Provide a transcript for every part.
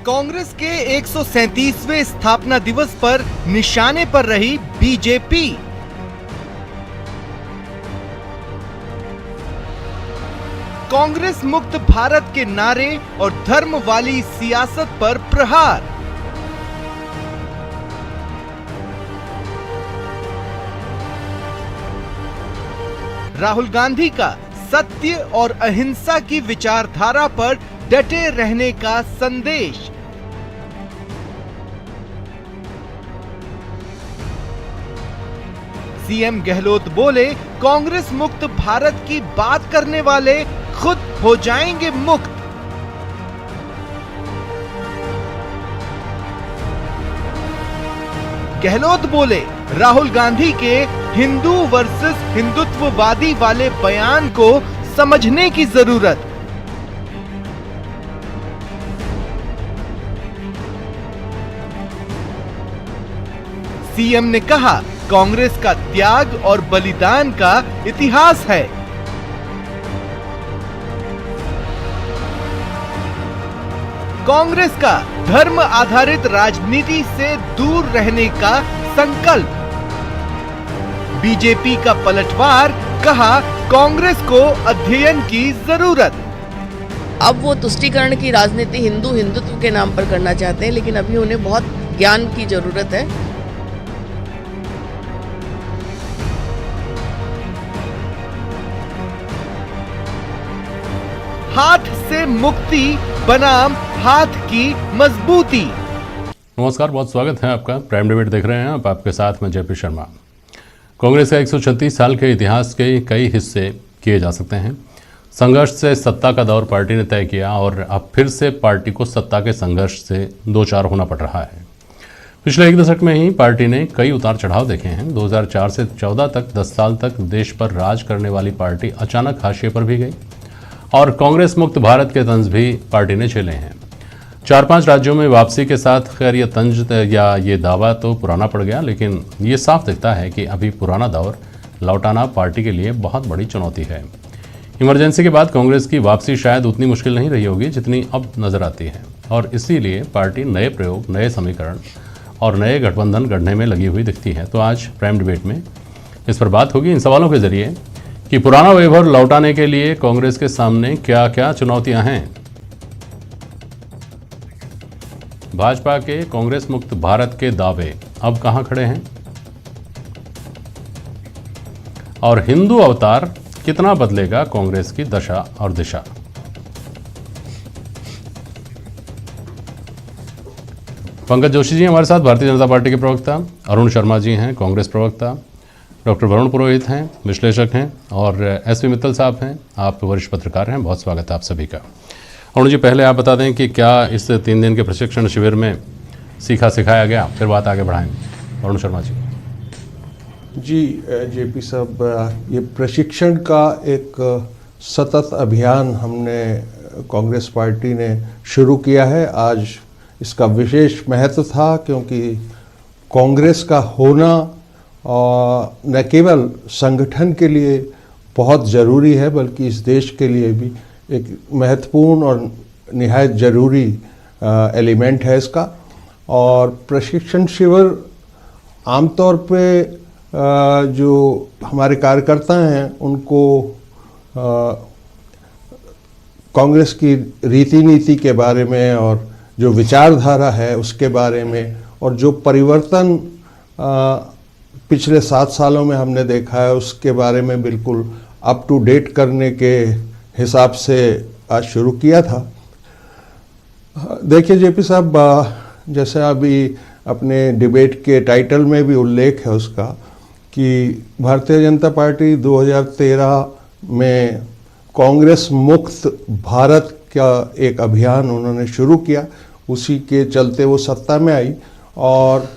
कांग्रेस के 137वें स्थापना दिवस पर निशाने पर रही बीजेपी। कांग्रेस मुक्त भारत के नारे और धर्म वाली सियासत पर प्रहार। राहुल गांधी का सत्य और अहिंसा की विचारधारा पर डटे रहने का संदेश। सीएम गहलोत बोले, कांग्रेस मुक्त भारत की बात करने वाले खुद हो जाएंगे मुक्त। गहलोत बोले, राहुल गांधी के हिंदू वर्सेस हिंदुत्ववादी वाले बयान को समझने की जरूरत। सीएम ने कहा, कांग्रेस का त्याग और बलिदान का इतिहास है। कांग्रेस का धर्म आधारित राजनीति से दूर रहने का संकल्प। बीजेपी का पलटवार, कहा कांग्रेस को अध्ययन की जरूरत। अब वो तुष्टीकरण की राजनीति हिंदुत्व के नाम पर करना चाहते हैं, लेकिन अभी उन्हें बहुत ज्ञान की जरूरत है। हाथ से मुक्ति बनाम हाथ की मजबूती। नमस्कार, बहुत स्वागत है आपका। प्राइम डिबेट देख रहे हैं आप, आपके साथ में जेपी शर्मा। कांग्रेस का 136 साल के इतिहास के कई हिस्से किए जा सकते हैं। संघर्ष से सत्ता का दौर पार्टी ने तय किया और अब फिर से पार्टी को सत्ता के संघर्ष से दो चार होना पड़ रहा है। पिछले एक दशक में ही पार्टी ने कई उतार चढ़ाव देखे हैं। 2004 से 14 तक 10 साल तक देश पर राज करने वाली पार्टी अचानक हाशिए पर भी गई और कांग्रेस मुक्त भारत के तंज भी पार्टी ने झेले हैं। 4-5 राज्यों में वापसी के साथ खैर ये तंज या ये दावा तो पुराना पड़ गया, लेकिन ये साफ दिखता है कि अभी पुराना दौर लौटाना पार्टी के लिए बहुत बड़ी चुनौती है। इमरजेंसी के बाद कांग्रेस की वापसी शायद उतनी मुश्किल नहीं रही होगी जितनी अब नजर आती है, और इसीलिए पार्टी नए प्रयोग, नए समीकरण और नए गठबंधन गढ़ने में लगी हुई दिखती है। तो आज प्राइम डिबेट में इस पर बात होगी, इन सवालों के जरिए कि पुराना वैभव लौटाने के लिए कांग्रेस के सामने क्या क्या चुनौतियां हैं। भाजपा के कांग्रेस मुक्त भारत के दावे अब कहां खड़े हैं और हिंदू अवतार कितना बदलेगा कांग्रेस की दशा और दिशा। पंकज जोशी जी हमारे साथ, भारतीय जनता पार्टी के प्रवक्ता। अरुण शर्मा जी हैं, कांग्रेस प्रवक्ता। डॉक्टर वरुण पुरोहित हैं, विश्लेषक हैं। और एसपी मित्तल साहब हैं, आप वरिष्ठ पत्रकार हैं। बहुत स्वागत है आप सभी का। अरुण जी, पहले आप बता दें कि क्या इस 3 दिन के प्रशिक्षण शिविर में सीखा सिखाया गया, फिर बात आगे बढ़ाएंगे। अरुण शर्मा जी। जी जेपी साहब, ये प्रशिक्षण का एक सतत अभियान हमने कांग्रेस पार्टी ने शुरू किया है। आज इसका विशेष महत्व था क्योंकि कांग्रेस का होना और न केवल संगठन के लिए बहुत ज़रूरी है, बल्कि इस देश के लिए भी एक महत्वपूर्ण और निहायत ज़रूरी एलिमेंट है इसका। और प्रशिक्षण शिविर आमतौर पे जो हमारे कार्यकर्ता हैं उनको कांग्रेस की रीति नीति के बारे में और जो विचारधारा है उसके बारे में और जो परिवर्तन पिछले 7 सालों में हमने देखा है उसके बारे में बिल्कुल अप टू डेट करने के हिसाब से आज शुरू किया था। देखिए जेपी साहब, जैसे अभी अपने डिबेट के टाइटल में भी उल्लेख है उसका कि भारतीय जनता पार्टी 2013 में कांग्रेस मुक्त भारत का एक अभियान उन्होंने शुरू किया। उसी के चलते वो सत्ता में आई और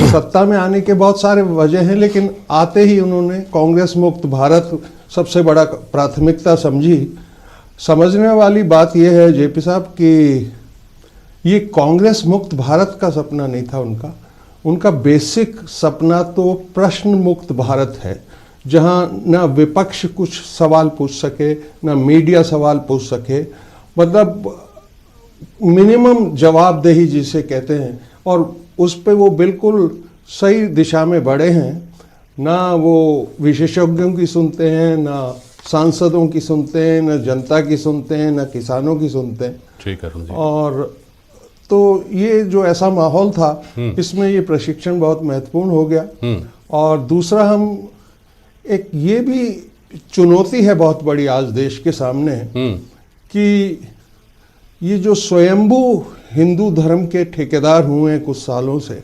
सत्ता में आने के बहुत सारे वजह हैं, लेकिन आते ही उन्होंने कांग्रेस मुक्त भारत सबसे बड़ा प्राथमिकता समझी। समझने वाली बात यह है जेपी साहब कि ये कांग्रेस मुक्त भारत का सपना नहीं था उनका बेसिक सपना तो प्रश्न मुक्त भारत है, जहां न विपक्ष कुछ सवाल पूछ सके, न मीडिया सवाल पूछ सके। मतलब मिनिमम जवाबदेही जिसे कहते हैं, और उस पे वो बिल्कुल सही दिशा में बढ़े हैं। ना वो विशेषज्ञों की सुनते हैं, ना सांसदों की सुनते हैं, ना जनता की सुनते हैं, ना किसानों की सुनते हैं। ठीक है अरुण जी। और तो ये जो ऐसा माहौल था, इसमें ये प्रशिक्षण बहुत महत्वपूर्ण हो गया। और दूसरा, हम एक ये भी चुनौती है बहुत बड़ी आज देश के सामने कि ये जो स्वयंभू हिंदू धर्म के ठेकेदार हुए हैं कुछ सालों से,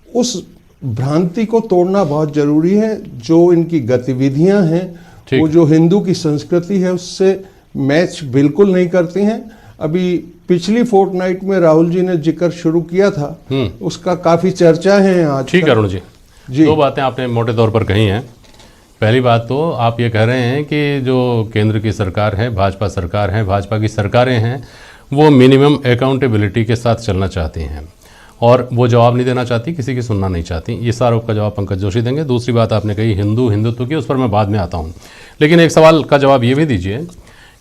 उस भ्रांति को तोड़ना बहुत जरूरी है। जो इनकी गतिविधियां हैं वो जो हिंदू की संस्कृति है उससे मैच बिल्कुल नहीं करती हैं। अभी पिछली फोर्टनाइट में राहुल जी ने जिक्र शुरू किया था, उसका काफी चर्चा है आज। ठीक है अरुण जी, दो बातें आपने मोटे तौर पर कही हैं। पहली बात तो आप ये कह रहे हैं कि जो केंद्र की सरकार है, भाजपा सरकार है, भाजपा की सरकारें हैं, वो मिनिमम अकाउंटेबिलिटी के साथ चलना चाहती हैं और वो जवाब नहीं देना चाहती, किसी की सुनना नहीं चाहती। इस आरोप का जवाब पंकज जोशी देंगे। दूसरी बात आपने कही हिंदुत्व की, उस पर मैं बाद में आता हूँ, लेकिन एक सवाल का जवाब ये भी दीजिए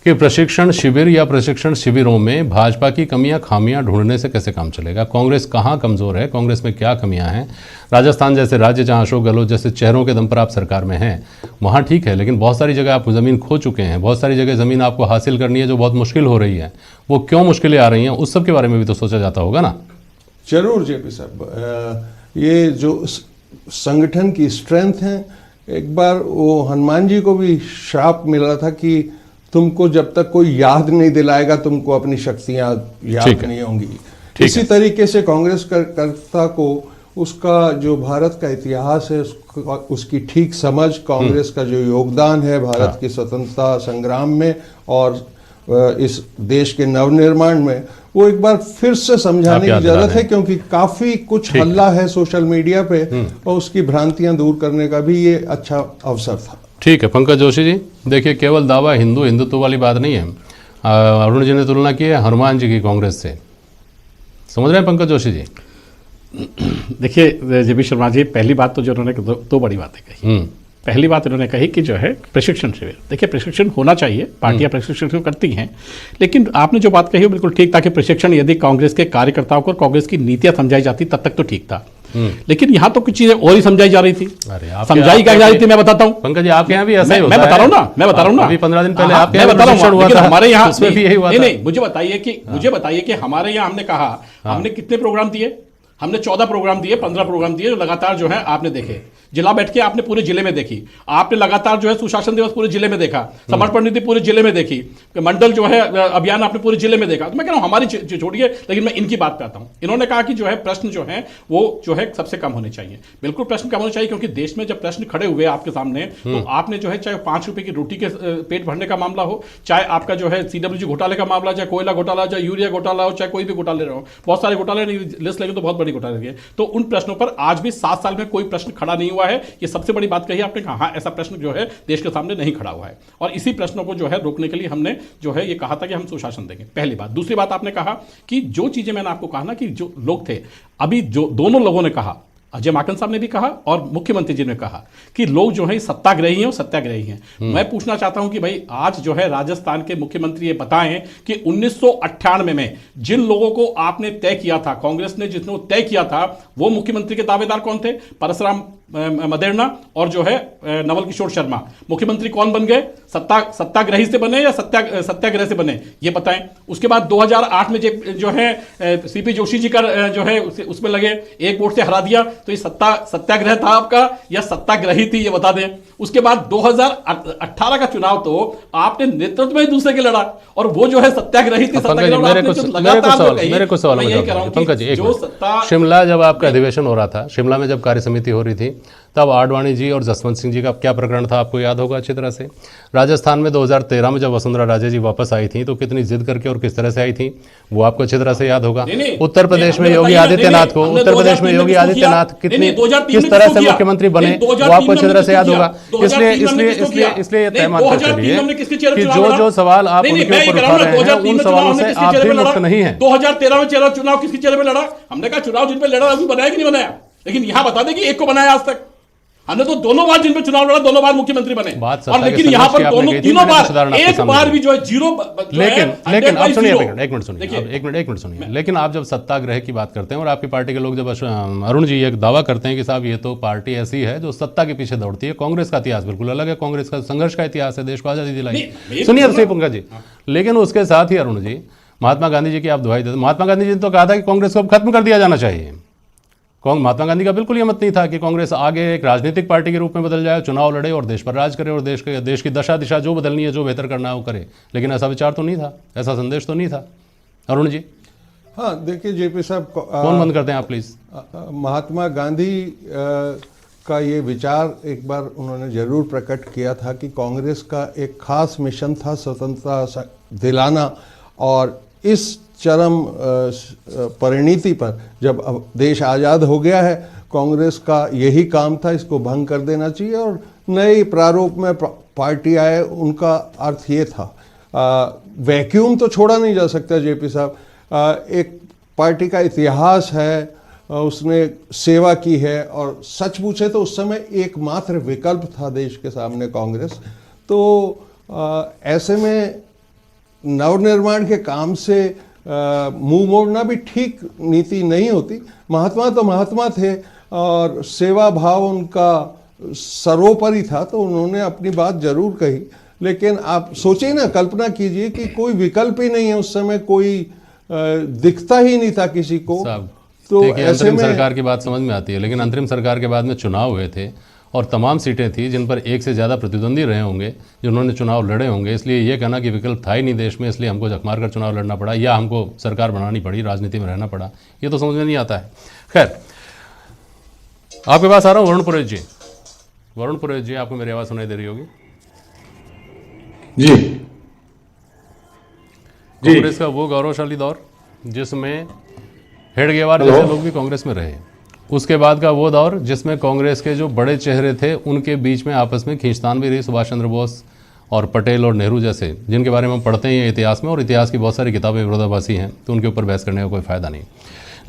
कि प्रशिक्षण शिविर या प्रशिक्षण शिविरों में भाजपा की कमियां खामियां ढूंढने से कैसे काम चलेगा? कांग्रेस कहाँ कमज़ोर है, कांग्रेस में क्या कमियां हैं? राजस्थान जैसे राज्य जहां अशोक गहलोत जैसे चेहरों के दम पर आप सरकार में हैं, वहाँ ठीक है, लेकिन बहुत सारी जगह आप ज़मीन खो चुके हैं, बहुत सारी जगह ज़मीन आपको हासिल करनी है जो बहुत मुश्किल हो रही है। वो क्यों मुश्किलें आ रही हैं, उस सब के बारे में भी तो सोचा जाता होगा ना। जरूर जेपी साहब, ये जो संगठन की स्ट्रेंथ है, एक बार वो हनुमान जी को भी श्राप मिला था कि तुमको जब तक कोई याद नहीं दिलाएगा तुमको अपनी शक्तियां याद नहीं होंगी। इसी तरीके से कांग्रेस कर्ता को उसका जो भारत का इतिहास है उसकी ठीक समझ, कांग्रेस का जो योगदान है भारत की स्वतंत्रता संग्राम में और इस देश के नवनिर्माण में, वो एक बार फिर से समझाने की जरूरत है, क्योंकि काफी कुछ हल्ला है सोशल मीडिया पे और उसकी भ्रांतियां दूर करने का भी ये अच्छा अवसर था। ठीक है पंकज जोशी जी, देखिए केवल दावा हिंदुत्व वाली बात नहीं है। अरुण जी ने तुलना की है हनुमान जी की कांग्रेस से, समझ रहे हैं पंकज जोशी जी? देखिए जेपी शर्मा जी, पहली बात तो जो उन्होंने दो बड़ी बातें कही। पहली बात इन्होंने कही कि जो है प्रशिक्षण शिविर, देखिए प्रशिक्षण होना चाहिए, पार्टियां प्रशिक्षण करती हैं, लेकिन आपने जो बात कही वो बिल्कुल ठीक था कि प्रशिक्षण यदि कांग्रेस के कार्यकर्ताओं को कांग्रेस की नीतियां समझाई जाती तब तक तो ठीक था, लेकिन यहाँ तो कुछ चीजें और ही समझाई जा रही थी। समझाई क्या जा रही थी मैं बताता हूँ। पंकज जी आपके यहाँ भी ऐसा ही होता है। मैं बता रहा हूँ ना, अभी 15 दिन पहले आपके मैं बता रहा हूँ, लेकिन हमारे यहाँ भी यही हुआ था। नहीं, मुझे बताइए कि हमारे यहाँ हमने कहा, हमने कितने प्रोग्राम दिए? हमने 14 प्रोग्राम दिए, 15 प्रोग्राम दिए जो लगातार जो है आपने देखे। जिला बैठ के आपने पूरे जिले में देखी, आपने लगातार जो है सुशासन दिवस पूरे जिले में देखा, समर्पण निधि पूरे जिले में देखी, मंडल जो है अभियान आपने पूरे जिले में देखा। तो मैं कह रहा हूं हमारी छोड़िए, लेकिन मैं इनकी बात पे आता हूं। इन्होंने कहा कि जो है प्रश्न जो है वो जो है सबसे कम होने चाहिए। बिल्कुल प्रश्न कम होने चाहिए, क्योंकि देश में जब प्रश्न खड़े हुए आपके सामने, तो आपने जो है चाहे 5 रुपए की रोटी के पेट भरने का मामला हो, चाहे आपका जो है CWG घोटाले का मामला, चाहे कोयला घोटाला, चाहे यूरिया घोटाला हो, चाहे कोई भी घोटाले रहो, बहुत सारे घोटाले लिस्ट लगे तो बहुत बड़ी घोटाले है। तो उन प्रश्नों पर आज भी 7 साल में कोई प्रश्न खड़ा नहीं हुआ है। ये सबसे बड़ी बात कही आपने, कहा हाँ ऐसा प्रश्न जो है देश के सामने नहीं खड़ा हुआ है, और इसी प्रश्नों को जो है रोकने के लिए हमने जो है ये कहा था कि हम सुशासन देंगे। पहली बात। दूसरी बात आपने कहा कि जो चीजें मैंने आपको कहा ना कि जो लोग थे, अभी जो दोनों लोगों ने कहा, अजय माकन साहब ने भी कहा और मुख्यमंत्री जी ने कहा कि लोग जो है सत्याग्रही हैं और सत्याग्रही हैं। मैं पूछना चाहता हूं कि भाई आज जो है राजस्थान के मुख्यमंत्री ये बताएं कि 1998 में जिन लोगों को आपने तय किया था, कांग्रेस ने जिसने तय किया था, वो मुख्यमंत्री के दावेदार कौन थे? परसराम मदेरणा और जो है नवल किशोर शर्मा। मुख्यमंत्री कौन बन गए? सत्याग्रही से बने या सत्याग्रह से बने, ये बताएं। उसके बाद 2008 में जो है CP जोशी जी का जो है उसमें लगे, एक वोट से हरा दिया, तो ये सत्याग्रह था आपका या सत्याग्रही थी, ये बता दें। उसके बाद 2018 का चुनाव तो आपने नेतृत्व में दूसरे के लड़ा, और वो जो है सत्याग्रही थी। मेरे को सवाल पंकज जी, शिमला जब आपका अधिवेशन हो रहा था, शिमला में जब कार्य समिति हो रही थी, तब आडवाणी जी और जसवंत सिंह जी का क्या प्रकरण था आपको याद होगा अच्छी तरह से। राजस्थान में 2013 में जब वसुंधरा राजे जी वापस आई थी तो कितनी जिद करके और किस तरह से आई थी वो आपको अच्छी तरह से याद होगा। उत्तर प्रदेश में योगी आदित्यनाथ को, उत्तर प्रदेश में योगी आदित्यनाथ किस तरह से मुख्यमंत्री बने वो आपको अच्छी तरह से याद होगा। इसलिए तय मानकर चलिए कि जो सवाल आप उनके ऊपर उठा रहे हैं उन सवालों से आप भी मुक्त नहीं है। 2013 में चुनाव किसके चेहरे पे लड़ा? हमने कहा चुनाव जिन पे लड़ा बनाया कि नहीं बनाया, लेकिन यहां बता दें कि एक को बनाया आज तक। हमने तो दोनों बार जिन पे चुनाव लड़ा दोनों बार मुख्यमंत्री बने, बात और लेकिन यहाँ पर दोनों तीनों बार एक बार भी जो है जीरो। लेकिन आप सुनिए, एक मिनट सुनिए। लेकिन आप जब सत्याग्रह की बात करते हैं और आपकी पार्टी के लोग जब अरुण जी एक दावा करते हैं कि साहब ये तो पार्टी ऐसी है जो सत्ता के पीछे दौड़ती है, कांग्रेस का इतिहास बिल्कुल अलग है, कांग्रेस का संघर्ष का इतिहास है, देश को आजादी दिलाई। सुनिए तो सही पंकज जी, लेकिन उसके साथ ही अरुण जी महात्मा गांधी जी की आप दुहाई देते। महात्मा गांधी जी ने तो कहा था कि कांग्रेस को अब खत्म कर दिया जाना चाहिए। महात्मा गांधी का बिल्कुल ये मत नहीं था कि कांग्रेस आगे एक राजनीतिक पार्टी के रूप में बदल जाए, चुनाव लड़े और देश पर राज करे और देश की दशा दिशा जो बदलनी है, जो बेहतर करना है वो करे। लेकिन ऐसा विचार तो नहीं था, ऐसा संदेश तो नहीं था। अरुण जी। हाँ देखिए जेपी साहब, फोन बंद करते हैं आप प्लीज। महात्मा गांधी का ये विचार एक बार उन्होंने जरूर प्रकट किया था कि कांग्रेस का एक खास मिशन था स्वतंत्रता दिलाना, और इस चरम परिणति पर जब अब देश आज़ाद हो गया है, कांग्रेस का यही काम था, इसको भंग कर देना चाहिए और नए प्रारूप में पार्टी आए, उनका अर्थ ये था। वैक्यूम तो छोड़ा नहीं जा सकता जेपी साहब। एक पार्टी का इतिहास है, उसने सेवा की है, और सच पूछे तो उस समय एकमात्र विकल्प था देश के सामने कांग्रेस। तो ऐसे में नवनिर्माण के काम से मुंह मोड़ना भी ठीक नीति नहीं होती। महात्मा तो महात्मा थे और सेवा भाव उनका सर्वोपरि था, तो उन्होंने अपनी बात जरूर कही। लेकिन आप सोचिए ना, कल्पना कीजिए कि कोई विकल्प ही नहीं है, उस समय कोई दिखता ही नहीं था किसी को। तो ऐसे में सरकार की बात समझ में आती है, लेकिन अंतरिम सरकार के बाद में चुनाव हुए थे और तमाम सीटें थी जिन पर एक से ज़्यादा प्रतिद्वंदी रहे होंगे, जिन्होंने चुनाव लड़े होंगे। इसलिए ये कहना कि विकल्प था ही नहीं देश में, इसलिए हमको जखमार कर चुनाव लड़ना पड़ा या हमको सरकार बनानी पड़ी, राजनीति में रहना पड़ा, ये तो समझ में नहीं आता है। खैर, आपके पास आ रहा हूँ वरुण पुरोहित जी। वरुण पुरोहित जी, आपको मेरी आवाज़ सुनाई दे रही होगी जी। कांग्रेस का वो गौरवशाली दौर जिसमें हेडगेवार जैसे लोग भी कांग्रेस में रहे, उसके बाद का वो दौर जिसमें कांग्रेस के जो बड़े चेहरे थे उनके बीच में आपस में खींचतान भी रही, सुभाष चंद्र बोस और पटेल और नेहरू जैसे, जिनके बारे में हम पढ़ते हैं इतिहास में, और इतिहास की बहुत सारी किताबें विरोधाभासी हैं, तो उनके ऊपर बहस करने का कोई फ़ायदा नहीं।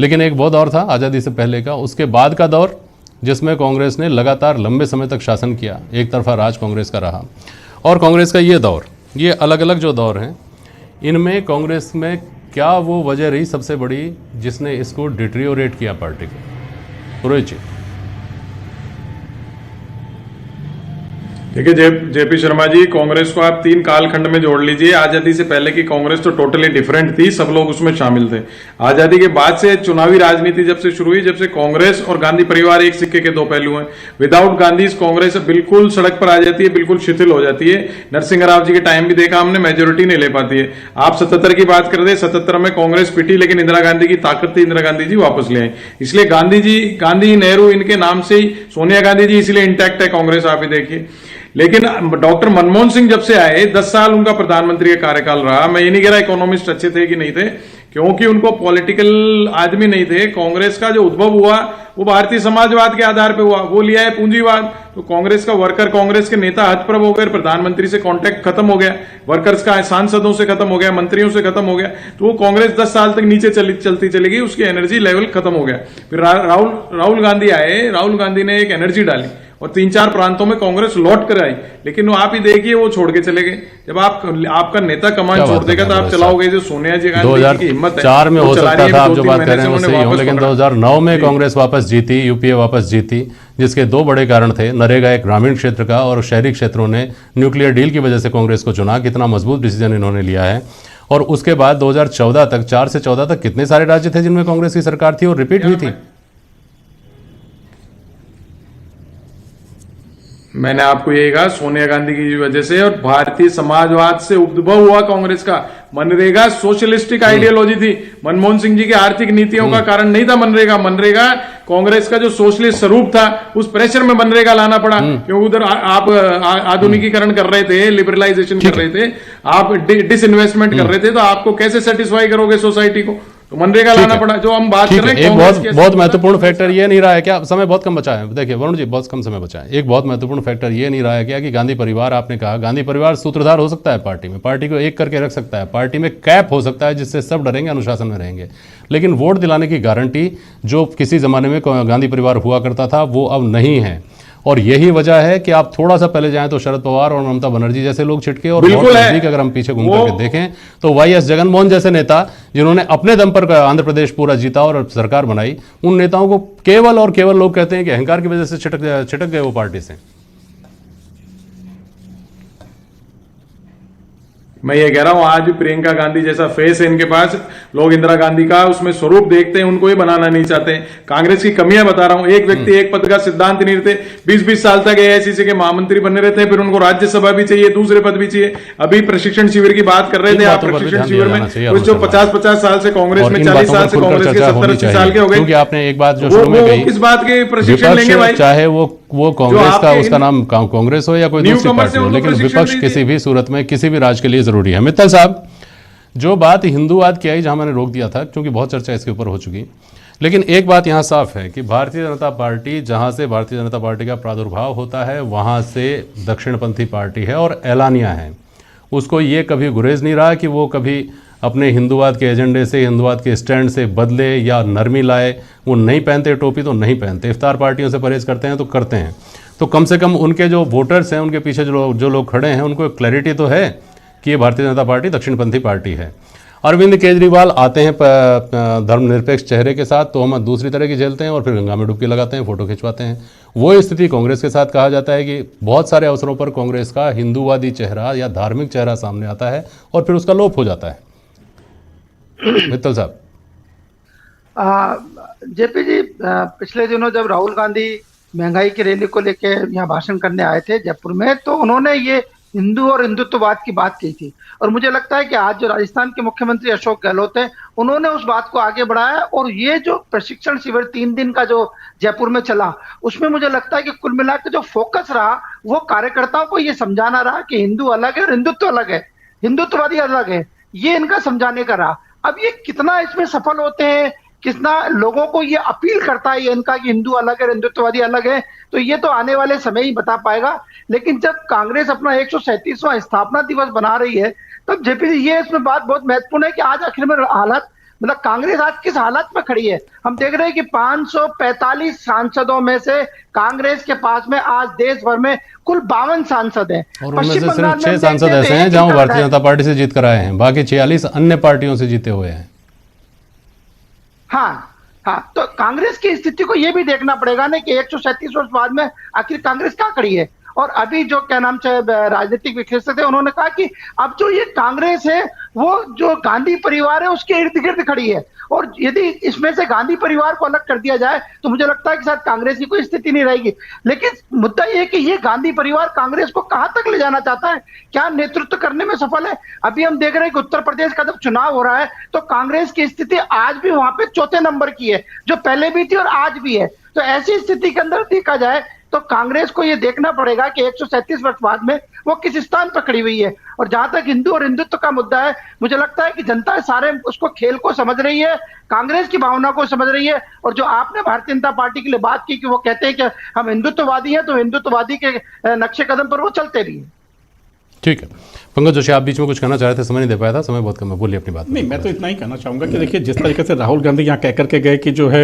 लेकिन एक वो दौर था आज़ादी से पहले का, उसके बाद का दौर जिसमें कांग्रेस ने लगातार लंबे समय तक शासन किया, एक तरफा राज कांग्रेस का रहा। और कांग्रेस का ये दौर, ये अलग अलग जो दौर हैं, इनमें कांग्रेस में क्या वो वजह रही सबसे बड़ी जिसने इसको डिटेरियोरेट किया पार्टी को? पुरोहित जी। देखिए जेपी शर्मा जी, कांग्रेस को आप 3 कालखंड में जोड़ लीजिए। आजादी से पहले की कांग्रेस तो टोटली डिफरेंट थी, सब लोग उसमें शामिल थे। आजादी के बाद से चुनावी राजनीति जब से शुरू हुई, जब से कांग्रेस और गांधी परिवार एक सिक्के के 2 पहलू हैं। विदाउट गांधी कांग्रेस बिल्कुल सड़क पर आ जाती है, बिल्कुल शिथिल हो जाती है। नरसिंह राव जी के टाइम भी देखा हमने, मेजोरिटी नहीं ले पाती है। आप 77 की बात कर दे, 77 में कांग्रेस पिटी, लेकिन इंदिरा गांधी की ताकत थी, इंदिरा गांधी जी वापस ले आई। इसलिए गांधी नेहरू इनके नाम से ही, सोनिया गांधी जी इसलिए इंटैक्ट है कांग्रेस, आप ही देखिए। लेकिन डॉक्टर मनमोहन सिंह जब से आए, 10 साल उनका प्रधानमंत्री का कार्यकाल रहा। मैं ये नहीं कह रहा इकोनॉमिस्ट अच्छे थे कि नहीं थे, क्योंकि उनको पॉलिटिकल आदमी नहीं थे। कांग्रेस का जो उद्भव हुआ वो भारतीय समाजवाद के आधार पे हुआ, वो लिया है पूंजीवाद। तो कांग्रेस का वर्कर, कांग्रेस के नेता हतप्रभ हो गए, प्रधानमंत्री से कांटेक्ट खत्म हो गया, वर्कर्स का सांसदों से खत्म हो गया, मंत्रियों से खत्म हो गया। तो वो कांग्रेस 10 साल तक नीचे चलती चली गई, उसकी एनर्जी लेवल खत्म हो गया। फिर राहुल गांधी आए, राहुल गांधी ने एक एनर्जी डाली और 3-4 प्रांतों में कांग्रेस लौट कर आई। लेकिन वो आप ही देखिए, वो छोड़ के चले गए। जब आपका नेता कमान छोड़ देगा तो आप चलाओगे। जो सोनिया जी गांधी की हिम्मत है, 2004 में हो सकता था, आप जो बात कर रहे हैं वो सही हो, लेकिन 2009 में कांग्रेस वापस जीती, यूपीए वापस जीती, जिसके 2 बड़े कारण थे। नरेगा एक ग्रामीण क्षेत्र का, और शहरी क्षेत्रों ने न्यूक्लियर डील की वजह से कांग्रेस को चुना। कितना मजबूत डिसीजन इन्होंने लिया है। और उसके बाद 2014 तक, 4 से 14 तक कितने सारे राज्य थे जिनमें कांग्रेस की सरकार थी और रिपीट हुई थी। मैंने आपको यही कहा, सोनिया गांधी की वजह से और भारतीय समाजवाद से उद्भव हुआ कांग्रेस का। मनरेगा सोशलिस्टिक आइडियोलॉजी थी, मनमोहन सिंह जी की आर्थिक नीतियों का कारण नहीं था मनरेगा। मनरेगा कांग्रेस का जो सोशलिस्ट स्वरूप था, उस प्रेशर में मनरेगा लाना पड़ा, क्योंकि उधर आप आधुनिकीकरण कर रहे थे, लिबरलाइजेशन कर रहे थे, आप डिसइन्वेस्टमेंट कर रहे थे, तो आपको कैसे सेटिस्फाई करोगे सोसाइटी को? तो मनरेगा लाना पड़ा। जो हम बात कर रहे हैं, एक बहुत महत्वपूर्ण फैक्टर ये नहीं रहा है क्या, समय बहुत कम बचा है, देखिए वरुण जी बहुत कम समय बचा है। एक बहुत महत्वपूर्ण फैक्टर ये नहीं रहा है क्या कि गांधी परिवार, आपने कहा गांधी परिवार सूत्रधार हो सकता है पार्टी में, पार्टी को एक करके रख सकता है, पार्टी में कैप हो सकता है जिससे सब डरेंगे, अनुशासन में रहेंगे। लेकिन वोट दिलाने की गारंटी जो किसी ज़माने में गांधी परिवार हुआ करता था, वो अब नहीं है। और यही वजह है कि आप थोड़ा सा पहले जाएं तो शरद पवार और ममता बनर्जी जैसे लोग छिटके, और बिल्कुल बहुत है। नजदीक अगर हम पीछे घूम करके देखें तो वाईएस जगनमोहन जैसे नेता जिन्होंने अपने दम पर आंध्र प्रदेश पूरा जीता और सरकार बनाई, उन नेताओं को केवल और केवल लोग कहते हैं कि अहंकार की वजह से छिटक गए वो पार्टी से। मैं ये कह रहा हूं आज भी प्रियंका गांधी जैसा फेस है इनके पास, लोग इंदिरा गांधी का उसमें स्वरूप देखते हैं, उनको ही बनाना नहीं चाहते। कांग्रेस की कमियां बता रहा हूं, एक व्यक्ति एक पद का सिद्धांत नहीं रहते, 20-20 साल तक एआईसीसी के महामंत्री बने रहते हैं, फिर उनको राज्यसभा भी चाहिए, दूसरे पद भी चाहिए। अभी प्रशिक्षण शिविर की बात कर रहे थे आप, प्रशिक्षण शिविर में कुछ जो 50-50 साल से कांग्रेस में, 40 साल से कांग्रेस के, 70-80 साल के हो गए, क्योंकि आपने एक बात जो शुरू में कही, किस बात के प्रशिक्षण लेंगे भाई? चाहे वो कांग्रेस का उसका नाम कांग्रेस हो या कोई दूसरी पार्टी हो, लेकिन विपक्ष किसी भी सूरत में किसी भी राज्य के लिए जरूरी है। मित्तल साहब, जो बात हिंदूवाद की आई, जहां मैंने रोक दिया था क्योंकि बहुत चर्चा इसके ऊपर हो चुकी, लेकिन एक बात यहां साफ है कि भारतीय जनता पार्टी, जहां से भारतीय जनता पार्टी का प्रादुर्भाव होता है वहां से दक्षिणपंथी पार्टी है और ऐलानिया है। उसको ये कभी गुरेज नहीं रहा कि वो कभी अपने हिंदूवाद के एजेंडे से, हिंदूवाद के स्टैंड से बदले या नरमी लाए। वो नहीं पहनते टोपी तो नहीं पहनते, इफ्तार पार्टियों से परहेज करते हैं तो करते हैं, तो कम से कम उनके जो वोटर्स हैं, उनके पीछे जो लोग खड़े हैं, उनको क्लैरिटी तो है कि ये भारतीय जनता पार्टी दक्षिणपंथी पार्टी है। अरविंद केजरीवाल आते हैं धर्मनिरपेक्ष चेहरे के साथ, तो हम दूसरी तरह की झेलते हैं और फिर गंगा में डुबकी लगाते हैं, फोटो खिंचवाते हैं। वो स्थिति कांग्रेस के साथ कहा जाता है कि बहुत सारे अवसरों पर कांग्रेस का हिंदूवादी चेहरा या धार्मिक चेहरा सामने आता है और फिर उसका लोप हो जाता है। मित्तल साहब। जेपी जी, पिछले दिनों जब राहुल गांधी महंगाई की रैली को लेके यहाँ भाषण करने आए थे जयपुर में, तो उन्होंने ये हिंदू और हिंदुत्ववाद की बात की थी, और मुझे लगता है कि आज जो राजस्थान के मुख्यमंत्री अशोक गहलोत हैं, उन्होंने उस बात को आगे बढ़ाया। और ये जो प्रशिक्षण शिविर 3 दिन का जो जयपुर में चला, उसमें मुझे लगता है कि कुल मिलाकर जो फोकस रहा वो कार्यकर्ताओं को ये समझाना रहा कि हिंदू अलग है और हिंदुत्व अलग है, हिंदुत्ववादी अलग है, ये इनका समझाने का रहा। अब ये कितना इसमें सफल होते हैं, कितना लोगों को ये अपील करता है ये इनका कि हिंदू अलग है, हिंदुत्ववादी अलग है, तो ये तो आने वाले समय ही बता पाएगा। लेकिन जब कांग्रेस अपना 137वां स्थापना दिवस बना रही है, तब जेपी जी ये इसमें बात बहुत महत्वपूर्ण है कि आज आखिर में हालत, मतलब कांग्रेस आज किस हालत में खड़ी है। हम देख रहे हैं कि 545 सांसदों में से कांग्रेस के पास में आज देश भर में कुल 52 सांसद हैं, और उनमें से सिर्फ 6 सांसद ऐसे हैं जहां भारतीय जनता पार्टी से जीत कर आए हैं, बाकी 46 अन्य पार्टियों से जीते हुए हैं। हाँ, तो कांग्रेस की स्थिति को यह भी देखना पड़ेगा ना कि 137 वर्ष बाद में आखिर कांग्रेस क्या खड़ी है। और अभी जो क्या नाम से राजनीतिक विश्लेषक थे, उन्होंने कहा कि अब जो ये कांग्रेस है वो जो गांधी परिवार है उसके इर्द गिर्द खड़ी है, और यदि इसमें से गांधी परिवार को अलग कर दिया जाए तो मुझे लगता है कि शायद कांग्रेस की कोई स्थिति नहीं रहेगी। लेकिन मुद्दा ये है कि ये गांधी परिवार कांग्रेस को कहां तक ले जाना चाहता है, क्या नेतृत्व करने में सफल है। अभी हम देख रहे हैं कि उत्तर प्रदेश का जब चुनाव हो रहा है तो कांग्रेस की स्थिति आज भी वहां पे 4थे नंबर की है, जो पहले भी थी और आज भी है। तो ऐसी स्थिति के अंदर देखा जाए तो कांग्रेस को यह देखना पड़ेगा कि 137 वर्ष बाद में वो किस स्थान पर खड़ी हुई है। और जहां तक हिंदू और हिंदुत्व का मुद्दा है, मुझे लगता है कि जनता सारे उसको खेल को समझ रही है, कांग्रेस की भावना को समझ रही है। और जो आपने भारतीय जनता पार्टी के लिए बात की कि वो कहते हैं कि हम हिंदुत्ववादी हैं, तो हिंदुत्ववादी के नक्शे कदम पर वो चलते भी हैं। ठीक है, पंकज जोशी, आप बीच में कुछ कहना चाह रहे थे, समय नहीं दे पाया था, समय बहुत कम है, बोलिए अपनी बात। नहीं, मैं तो इतना ही कहना चाहूंगा कि देखिए जिस तरीके से राहुल गांधी यहाँ कह करके गए कि जो है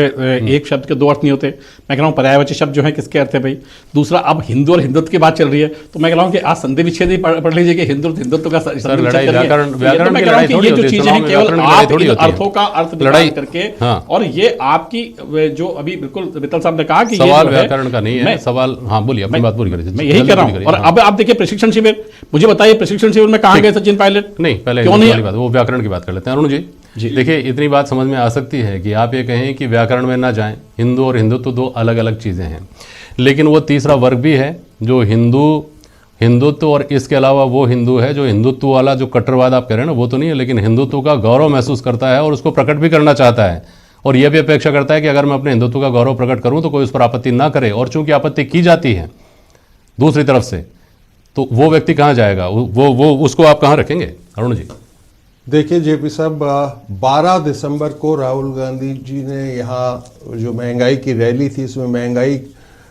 एक शब्द के 2 अर्थ नहीं होते, मैं कह रहा हूँ पर्यायवाची शब्द जो है किसके अर्थ है भाई। दूसरा, अब हिंदू और हिंदुत्व की बात चल रही है, तो मैं कह रहा हूँ कि आज संधि विच्छेद ही पढ़ लीजिए कि हिंदुत्व का ये जो चीजें हैं केवल आप अर्थों का अर्थ लड़ाई करके, और ये आपकी जो अभी बिल्कुल मित्तल साहब ने कहा कि सवाल व्याकरण का नहीं है, सवाल, हाँ बोलिए अपनी बात पूरी करिए। मैं यही कह रहा हूँ। और अब आप देखिए प्रशिक्षण शिविर, मुझे बताइए प्रशिक्षण शिविर में कहाँ गए सचिन पायलट? नहीं, पहले क्यों नहीं बात, वो व्याकरण की बात कर लेते हैं। अरुण जी, देखिए इतनी बात समझ में आ सकती है कि आप ये कहें कि व्याकरण में ना जाएं, हिंदू और हिंदुत्व 2 अलग अलग चीज़ें हैं, लेकिन वो तीसरा वर्ग भी है जो हिंदुत्व और इसके अलावा वो हिंदू है जो हिंदुत्व वाला जो कट्टरवाद आप कह रहे हैं ना, वो तो नहीं है, लेकिन हिंदुत्व का गौरव महसूस करता है और उसको प्रकट भी करना चाहता है, और यह भी अपेक्षा करता है कि अगर मैं अपने हिंदुत्व का गौरव प्रकट करूँ तो कोई उस पर आपत्ति ना करे। और चूंकि आपत्ति की जाती है दूसरी तरफ से, तो वो व्यक्ति कहाँ जाएगा, वो उसको आप कहाँ रखेंगे? अरुण जी, देखिए जेपी साहब, 12 दिसंबर को राहुल गांधी जी ने यहाँ जो महंगाई की रैली थी, इसमें महंगाई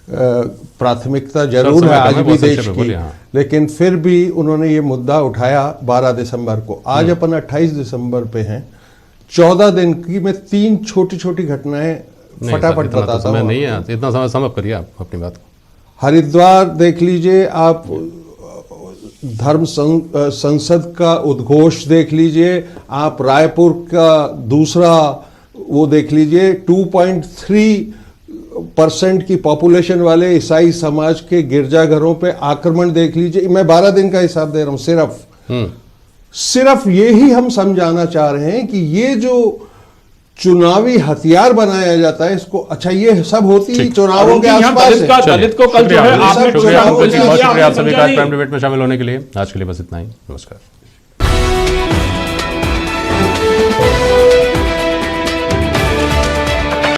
प्राथमिकता जरूर है आज भी देश की, लेकिन फिर भी उन्होंने ये मुद्दा उठाया 12 दिसंबर को। आज अपन 28 दिसंबर पे हैं, 14 दिन की मैं 3 छोटी छोटी घटनाएं फटाफट बताता हूँ। नहीं है, इतना समय समाप्त करिए आप अपनी बात को। हरिद्वार देख लीजिए आप, धर्म संसद का उद्घोष देख लीजिए आप, रायपुर का दूसरा वो देख लीजिए, 2.3% की पॉपुलेशन वाले ईसाई समाज के गिरजाघरों पे आक्रमण देख लीजिए। मैं 12 दिन का हिसाब दे रहा हूं। सिर्फ यही हम समझाना चाह रहे हैं कि ये जो चुनावी हथियार बनाया जाता है इसको, अच्छा ये सब होती ही चुनावों के आसपास है। दलित को कल जो है आपने शुक्रिया आप सभी का प्राइम डिबेट में शामिल होने के लिए। आज के लिए बस इतना ही, नमस्कार।